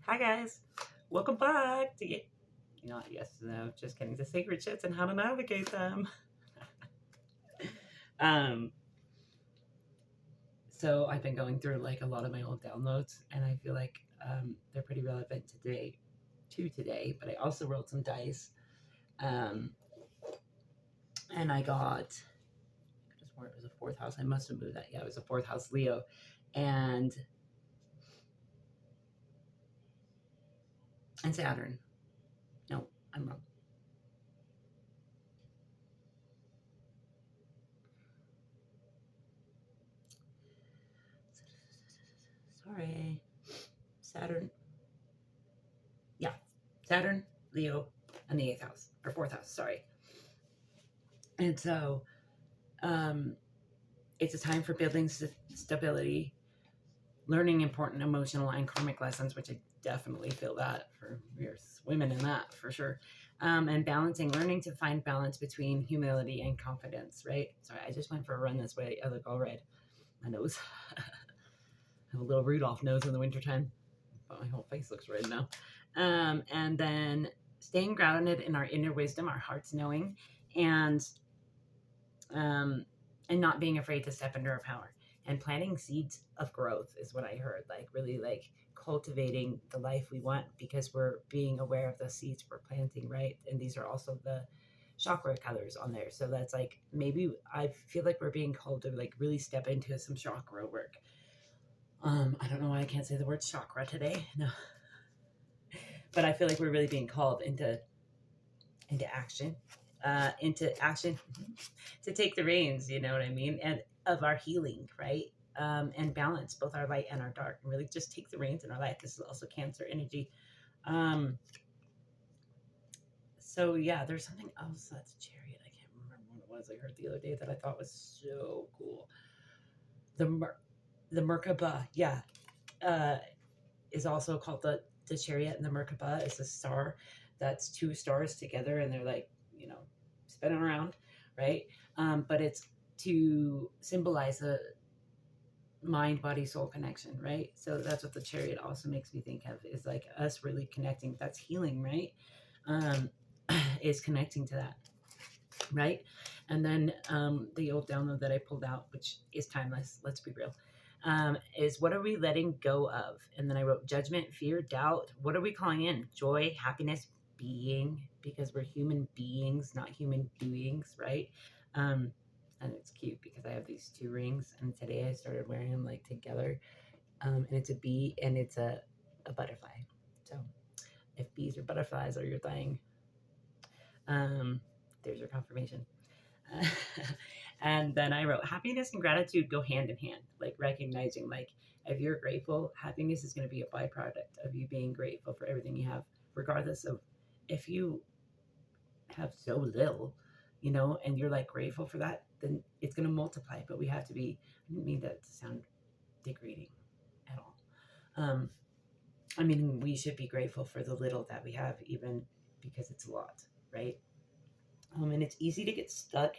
Hi guys, welcome back to yes, no, just kidding. The sacred shits and how to navigate them. um, so I've been going through like a lot of my old downloads, and I feel like they're pretty relevant today. But I also rolled some dice, um, and I got just where it was a fourth house. I must have moved that. Yeah, it was a fourth house Leo, and Saturn. No, I'm wrong. Sorry, Saturn. Yeah, Saturn, Leo, and the eighth house or fourth house. Sorry. And so um, it's a time for building stability, learning important emotional and karmic lessons, which I definitely feel that for we're swimming in that for sure. And balancing, learning to find balance between humility and confidence, right? Sorry, I just went for a run this way. I look all red. My nose. I have a little Rudolph nose in the wintertime, but my whole face looks red now. And then staying grounded in our inner wisdom, our heart's knowing, and um, and not being afraid to step into our power and planting seeds of growth is what I heard. Like really, like cultivating the life we want because we're being aware of the seeds we're planting, right? And these are also the chakra colors on there. So that's like maybe I feel like we're being called to like really step into some chakra work. I don't know why I can't say the word chakra today. No, but I feel like we're really being called into action, to take the reins, you know what I mean, and of our healing, right? And balance both our light and our dark, and really just take the reins in our life. This is also Cancer energy. Um, so yeah, there's something else that's Chariot. I can't remember what it was I heard the other day that I thought was so cool. The Merkaba, yeah, uh, is also called the Chariot, and the Merkaba is a star that's two stars together, and they're like spinning around, right? But it's to symbolize a mind body soul connection, right? So that's what the Chariot also makes me think of, is like us really connecting. That's healing, right? um is connecting to that, right? And then the old download that I pulled out, which is timeless, let's be real, is what are we letting go of? And then I wrote judgment, fear, doubt. What are we calling in? Joy, happiness, being, because we're human beings, not human doings, right? And it's cute because I have these two rings, and today I started wearing them like together. And it's a bee and it's a butterfly. So if bees or butterflies are your thing, there's your confirmation. And then I wrote happiness and gratitude go hand in hand, like recognizing, like, if you're grateful, happiness is going to be a byproduct of you being grateful for everything you have, regardless of if you have so little, and you're like grateful for that, then it's going to multiply. But we have to be, I didn't mean that to sound degrading at all. I mean, we should be grateful for the little that we have, even because it's a lot, right? And it's easy to get stuck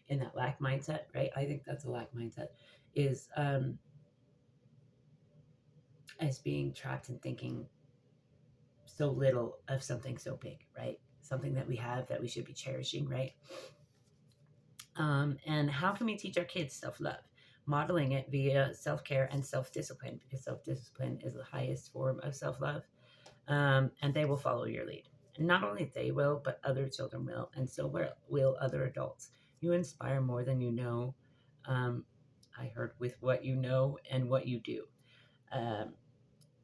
in that lack mindset, right? I think that's a lack mindset, is as being trapped in thinking so little of something so big, right? Something that we have that we should be cherishing, right? And how can we teach our kids self-love? Modeling it via self-care and self-discipline, because self-discipline is the highest form of self-love. And they will follow your lead. And not only they will, but other children will, and so will other adults. You inspire more than you know. I heard with what you know and what you do. Um,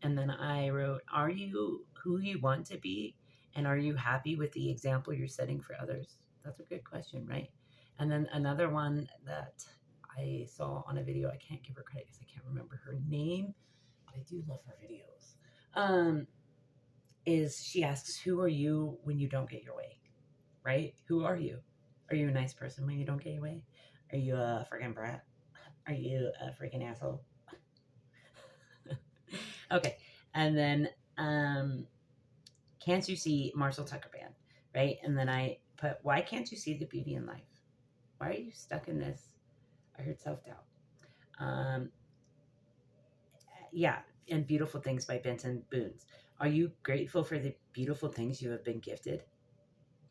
and then I wrote, are you who you want to be? And are you happy with the example you're setting for others? That's a good question, right? And then another one that I saw on a video, I can't give her credit because I can't remember her name, but I do love her videos. Is she asks, who are you when you don't get your way, right? Who are you? Are you a nice person when you don't get your way? Are you a freaking brat? Are you a freaking asshole? Okay. And then, can't you see Marshall Tucker Band, right? And then I put, why can't you see the beauty in life? Why are you stuck in this? I heard self-doubt. Yeah. And Beautiful Things by Benson Boone. Are you grateful for the beautiful things you have been gifted?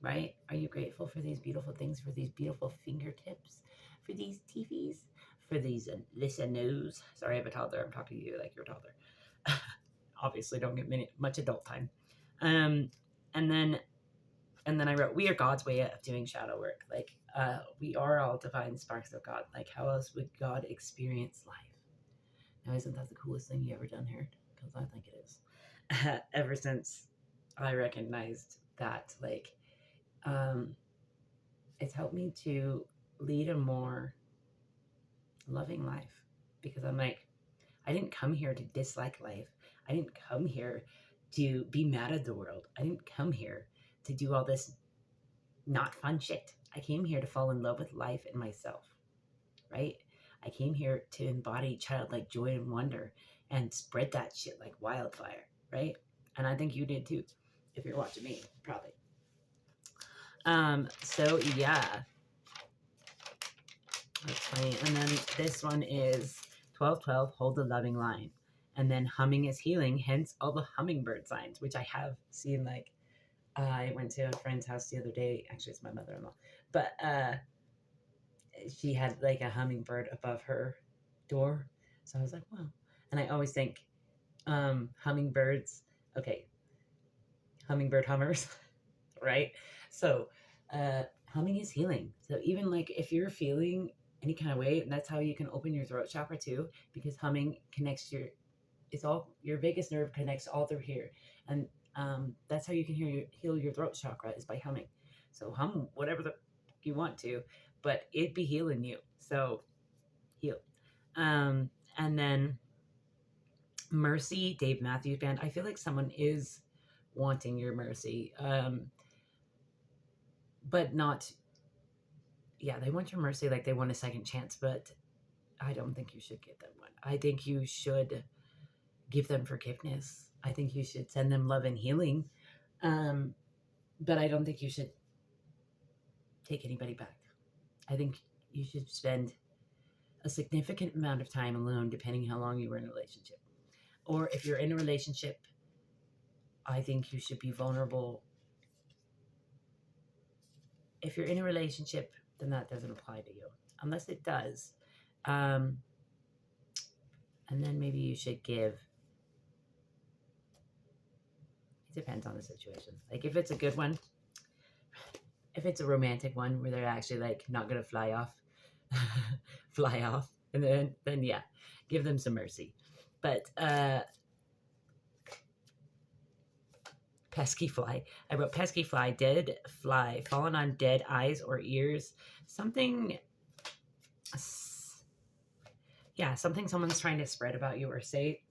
Right? Are you grateful for these beautiful things, for these beautiful fingertips, for these TVs, for these listeners? Sorry, I have a toddler. I'm talking to you like you're a toddler. Obviously, don't get much adult time. Um, and then I wrote, we are God's way of doing shadow work. Like, we are all divine sparks of God. Like, how else would God experience life? Now, isn't that the coolest thing you ever done here? Because I think it is. Ever since I recognized that, like, it's helped me to lead a more loving life. Because I'm like, I didn't come here to dislike life. I didn't come here to be mad at the world. I didn't come here to do all this not fun shit. I came here to fall in love with life and myself, right? I came here to embody childlike joy and wonder and spread that shit like wildfire, right? And I think you did too, if you're watching me, probably. So yeah, that's funny. And then this one is 1212, hold the loving line. And then humming is healing, hence all the hummingbird signs, which I have seen. Like, I went to a friend's house the other day. Actually, it's my mother-in-law. But she had like a hummingbird above her door. So I was like, wow. And I always think hummingbirds, okay, hummingbird hummers, right? So humming is healing. So even like if you're feeling any kind of way, and that's how you can open your throat chakra too, because humming connects your vagus nerve connects all through here. And that's how you can heal your throat chakra, is by humming. So hum whatever you want to, but it be healing you. So heal. And then mercy, Dave Matthews Band. I feel like someone is wanting your mercy, but not. Yeah, they want your mercy like they want a second chance, but I don't think you should give them one. I think you should give them forgiveness. I think you should send them love and healing. But I don't think you should take anybody back. I think you should spend a significant amount of time alone, depending how long you were in a relationship. Or if you're in a relationship, I think you should be vulnerable. If you're in a relationship, then that doesn't apply to you, unless it does. And then maybe you should give. It depends on the situation. Like if it's a good one, if it's a romantic one where they're actually like not gonna fly off, and then yeah, give them some mercy. But pesky fly. I wrote pesky fly, dead fly, fallen on dead eyes or ears. Something. Yeah, something someone's trying to spread about you or say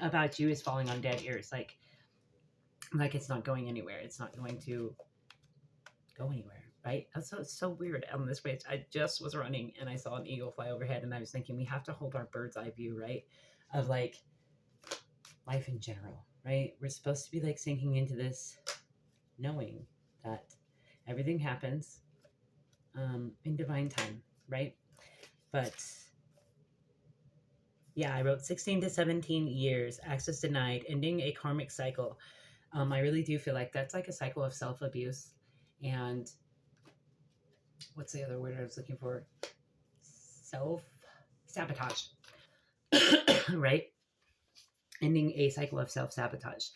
about you is falling on dead ears. Like it's not going anywhere. It's not going to go anywhere, right? That's it's so weird. On this page, I just was running and I saw an eagle fly overhead, and I was thinking we have to hold our bird's eye view, right? Of like life in general, right? We're supposed to be like sinking into this, knowing that everything happens in divine time, right? But yeah, I wrote 16 to 17 years, access denied, ending a karmic cycle. I really do feel like that's like a cycle of self-abuse and what's the other word I was looking for? Self-sabotage, right? Ending a cycle of self-sabotage.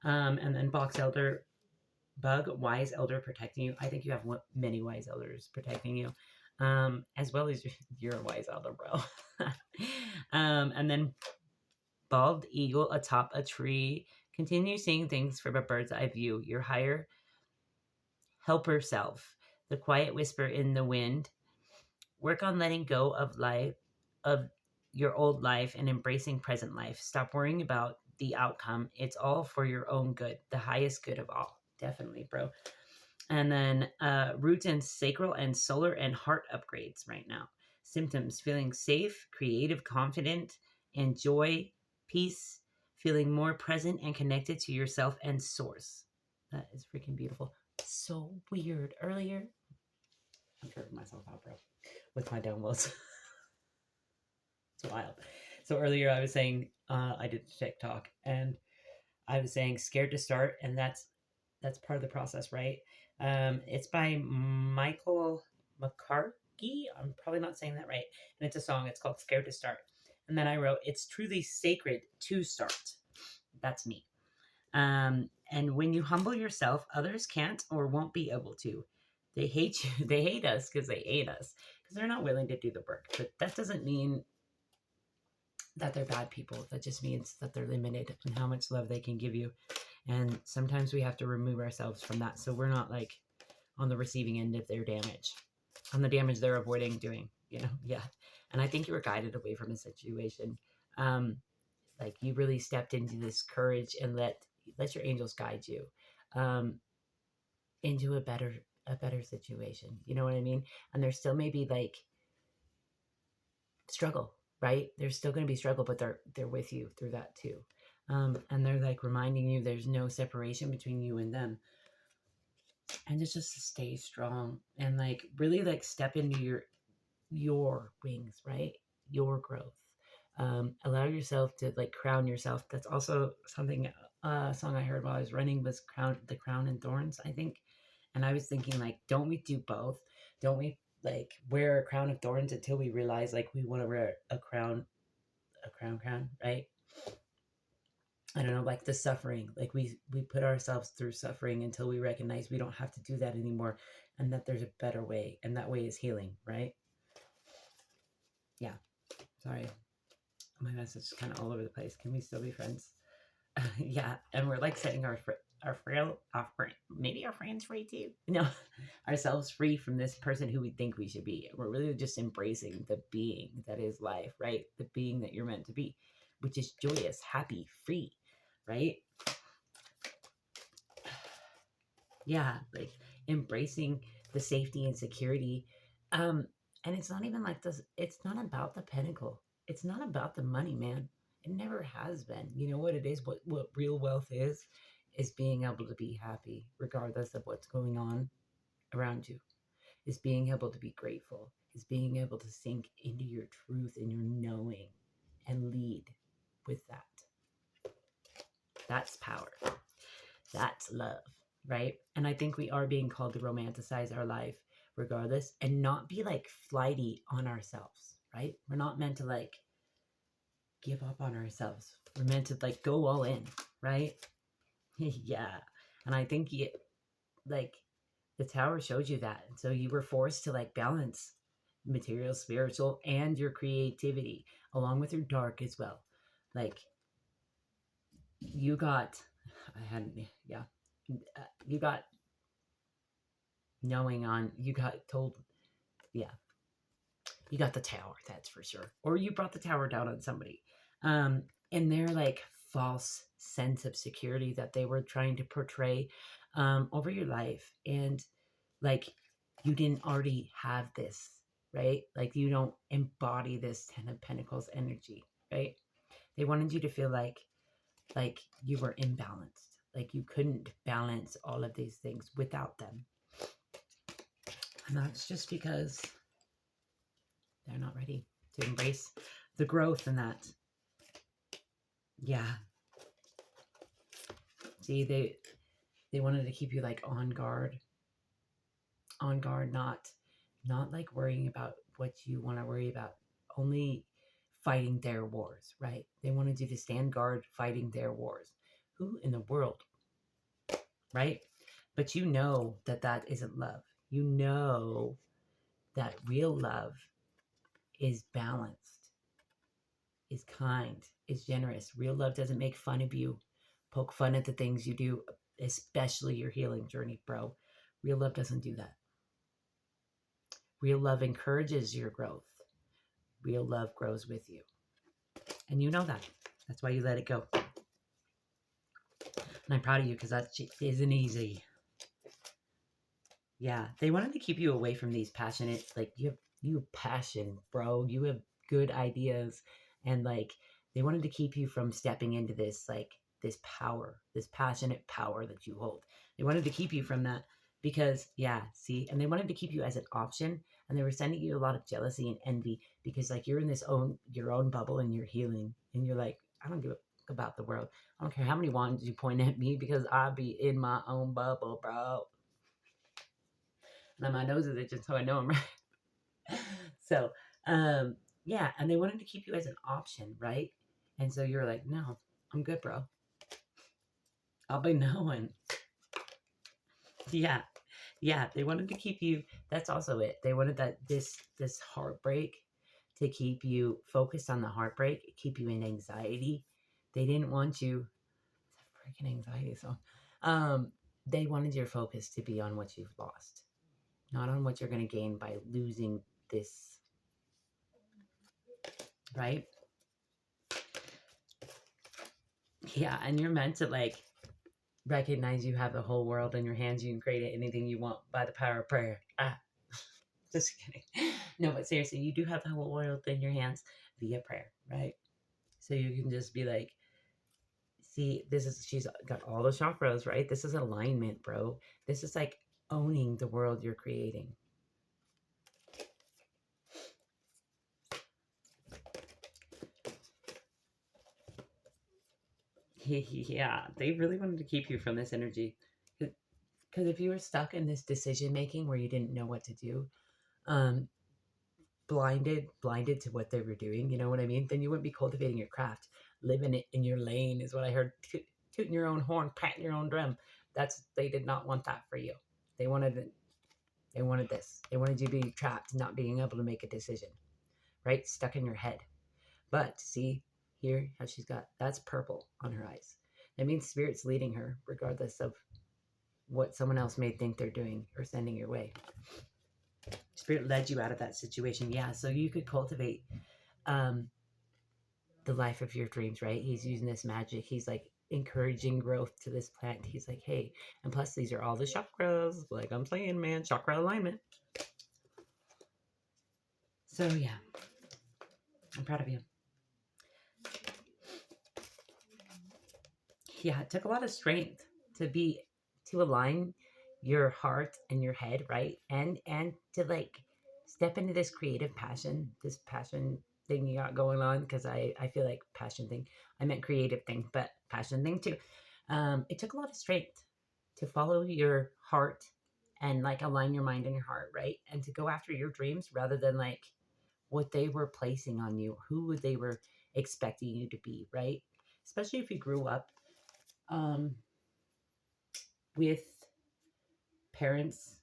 And then box elder, bug, wise elder protecting you. I think you have many wise elders protecting you, as well as you're a wise elder, bro. And then bald eagle atop a tree. Continue seeing things from a bird's eye view. Your higher helper self, the quiet whisper in the wind. Work on letting go of your old life and embracing present life. Stop worrying about the outcome. It's all for your own good, the highest good of all. Definitely, bro. And then root and sacral and solar and heart upgrades right now. Symptoms: feeling safe, creative, confident, and joy, peace, feeling more present and connected to yourself and source. That is freaking beautiful. So weird. Earlier, I'm tripping myself out, bro, with my downloads. It's wild. So earlier I was saying I did TikTok, and I was saying scared to start, and that's part of the process, right? It's by Michael McCarthy. I'm probably not saying that right. And it's a song. It's called Scared to Start. And then I wrote, it's truly sacred to start. That's me. And when you humble yourself, others can't or won't be able to. They hate you. They hate us because they hate us because they're not willing to do the work. But that doesn't mean that they're bad people. That just means that they're limited in how much love they can give you. And sometimes we have to remove ourselves from that. So we're not like on the receiving end of their damage, on the damage they're avoiding doing, Yeah. And I think you were guided away from a situation. Like you really stepped into this courage and let your angels guide you into a better situation. You know what I mean? And there still may be like struggle, right? There's still going to be struggle, but they're with you through that too. And they're like reminding you there's no separation between you and them. And it's just to stay strong and like really like step into your wings, right? Your growth. Allow yourself to like crown yourself. That's also something a song I heard while I was running was the crown and thorns, I think. And I was thinking like, don't we do both? Don't we like wear a crown of thorns until we realize like we want to wear a crown, right? I don't know, like the suffering, like we put ourselves through suffering until we recognize we don't have to do that anymore and that there's a better way, and that way is healing, right? Yeah. Sorry. My message is kind of all over the place. Can we still be friends? Yeah. And we're like setting maybe our friends free too. No, ourselves free from this person who we think we should be. We're really just embracing the being that is life, right? The being that you're meant to be, which is joyous, happy, free, right? Yeah, like embracing the safety and security. And it's not even like this, it's not about the pinnacle. It's not about the money, man. It never has been. You know what it is? What real wealth is being able to be happy regardless of what's going on around you. Is being able to be grateful. Is being able to sink into your truth and your knowing and lead with that. That's power. That's love, right? And I think we are being called to romanticize our life regardless and not be like flighty on ourselves, right? We're not meant to like give up on ourselves. We're meant to like go all in, right? Yeah. And I think like the tower showed you that. So you were forced to like balance material, spiritual, and your creativity along with your dark as well. Like you got, you got you got told, yeah, you got the tower, that's for sure. Or you brought the tower down on somebody. And their like false sense of security that they were trying to portray over your life. And like you didn't already have this, right? Like you don't embody this Ten of Pentacles energy, right? They wanted you to feel like you were imbalanced, like you couldn't balance all of these things without them. And that's just because they're not ready to embrace the growth in that. Yeah. See, they wanted to keep you like on guard, not like worrying about what you want to worry about, only fighting their wars, right? They wanted you to stand guard fighting their wars. Who in the world, right? But you know that isn't love. You know that real love is balanced, is kind, is generous. Real love doesn't make fun of you, poke fun at the things you do, especially your healing journey, bro. Real love doesn't do that. Real love encourages your growth. Real love grows with you. And you know that. That's why you let it go. And I'm proud of you because that isn't easy. Yeah, they wanted to keep you away from these passionate, like you have passion, bro. You have good ideas, and like they wanted to keep you from stepping into this like this power, this passionate power that you hold. They wanted to keep you from that because see, and they wanted to keep you as an option, and they were sending you a lot of jealousy and envy because like you're in your own bubble and you're healing, and you're like, I don't give a about the world. I don't care how many wands you point at me because I be in my own bubble, bro. And my nose is itching, so I know I'm right. So, yeah, and they wanted to keep you as an option, right? And so you're like, no, I'm good, bro. I'll be knowing. Yeah, yeah, they wanted to keep you. That's also it. They wanted that this heartbreak to keep you focused on the heartbreak, keep you in anxiety. They didn't want you. It's a freaking anxiety song. They wanted your focus to be on what you've lost, not on what you're going to gain by losing this, right? Yeah, and you're meant to like recognize you have the whole world in your hands. You can create anything you want by the power of prayer. Just kidding. No, but seriously, you do have the whole world in your hands via prayer, right? So you can just be like, see, she's got all the chakras, right? This is alignment, bro. This is like owning the world you're creating. Yeah, they really wanted to keep you from this energy. Because if you were stuck in this decision making where you didn't know what to do, um, blinded to what they were doing, you know what I mean? Then you wouldn't be cultivating your craft. Living it in your lane is what I heard. Tooting your own horn, patting your own drum. They did not want that for you. They wanted it. They wanted this. They wanted you to be trapped, not being able to make a decision, right? Stuck in your head. But see here how she's got that's purple on her eyes. That means spirit's leading her, regardless of what someone else may think they're doing or sending your way. Spirit led you out of that situation. Yeah, so you could cultivate the life of your dreams, right? He's using this magic. He's like encouraging growth to this plant. He's like, hey, and plus these are all the chakras. Like I'm saying, man, chakra alignment. So yeah, I'm proud of you. Yeah, it took a lot of strength to align your heart and your head, right? And to like step into this creative passion, this passion thing you got going on, because I feel like passion thing. I meant creative thing, but passion thing too. It took a lot of strength to follow your heart and like align your mind and your heart, right? And to go after your dreams rather than like what they were placing on you, who they were expecting you to be, right? Especially if you grew up with parents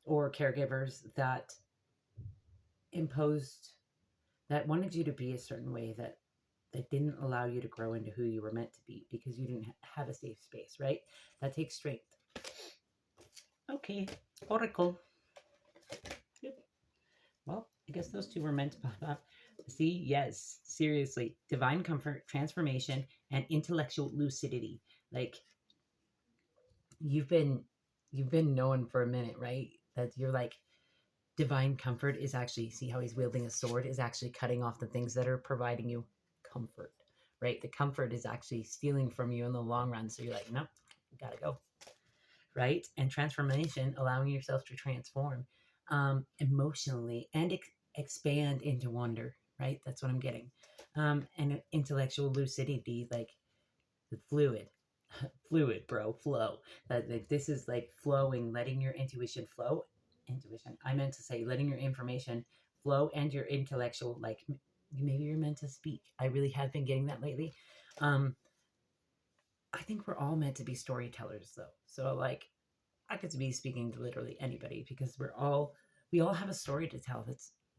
or caregivers that imposed, that wanted you to be a certain way, that didn't allow you to grow into who you were meant to be because you didn't have a safe space, right? That takes strength. Okay, Oracle. Yep. Well, I guess those two were meant to pop up. See, yes, seriously, divine comfort, transformation, and intellectual lucidity. Like you've been known for a minute, right? That you're like divine comfort is actually, see how he's wielding a sword, is actually cutting off the things that are providing you comfort, right? The comfort is actually stealing from you in the long run. So you're like, nope, gotta go, right? And transformation, allowing yourself to transform emotionally and expand into wonder, right? That's what I'm getting. And intellectual lucidity, like the fluid, bro, flow. That like, this is like flowing, letting your intuition flow. Intuition. I meant to say letting your information flow and your intellectual, like maybe you're meant to speak. I really have been getting that lately. I think we're all meant to be storytellers though. So like I could be speaking to literally anybody because we all have a story to tell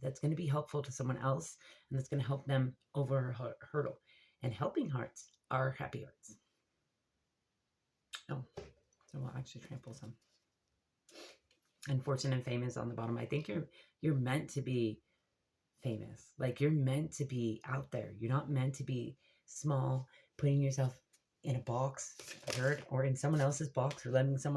that's going to be helpful to someone else and that's going to help them over a hurdle. And helping hearts are happy hearts. Oh, so we'll actually trample some. And fortune and fame is on the bottom. I think you're meant to be famous. Like you're meant to be out there. You're not meant to be small, putting yourself in a box, or in someone else's box, or letting someone